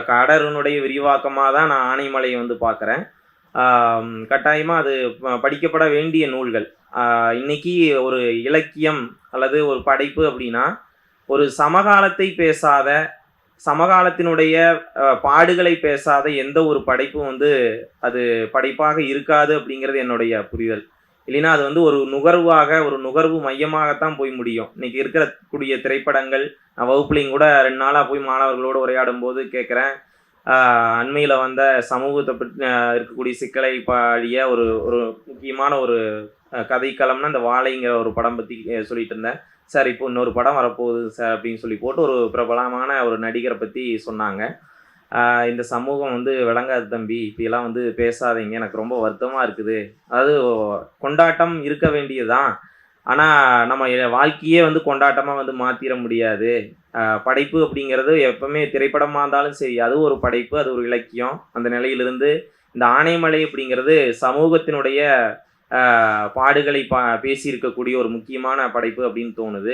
கடலினுடைய விரிவாக்கமாக தான் நான் ஆனைமலையை வந்து பார்க்குறேன். கட்டாயமாக அது படிக்கப்பட வேண்டிய நூல்கள். இன்னைக்கு ஒரு இலக்கியம் அல்லது ஒரு படைப்பு அப்படின்னா, ஒரு சமகாலத்தை பேசாத, சமகாலத்தினுடைய பாடுகளை பேசாத எந்த ஒரு படைப்பும் வந்து அது படைப்பாக இருக்காது அப்படிங்கிறது என்னுடைய புரிதல். இல்லைன்னா அது வந்து ஒரு நுகர்வாக, ஒரு நுகர்வு மையமாகத்தான் போய் முடியும். இன்னைக்கு இருக்கக்கூடிய திரைப்படங்கள், நான் வகுப்புலையும் கூட 2 நாளா போய் மாணவர்களோடு உரையாடும்போது கேட்குறேன். அண்மையில வந்த சமூகத்தை பற்றி இருக்கக்கூடிய சிக்கலை பாடிய ஒரு ஒரு முக்கியமான ஒரு கதைக்களம்னா, இந்த வாழைங்கிற ஒரு படம் பத்தி சொல்லிட்டு இருந்தேன். சார் இப்போ இன்னொரு படம் வரப்போகுது சார் அப்படின்னு சொல்லி போட்டு ஒரு பிரபலமான ஒரு நடிகரை பத்தி சொன்னாங்க. இந்த சமூகம் வந்து விளங்காது தம்பி, இப்படியெல்லாம் வந்து பேசாதீங்க. எனக்கு ரொம்ப வருத்தமா இருக்குது. அதாவது கொண்டாட்டம் இருக்க வேண்டியதுதான். ஆனா, நம்ம வாழ்க்கையே வந்து கொண்டாட்டமா வந்து மாத்திற முடியாது. படைப்பு அப்படிங்கிறது எப்பவுமே திரைப்படமா இருந்தாலும் சரி, அது ஒரு படைப்பு, அது ஒரு இலக்கியம். அந்த நிலையிலிருந்து இந்த ஆனைமலை அப்படிங்கிறது சமூகத்தினுடைய பாடுகளை பேசியிருக்கக்கூடிய ஒரு முக்கியமான படைப்பு அப்படின்னு தோணுது.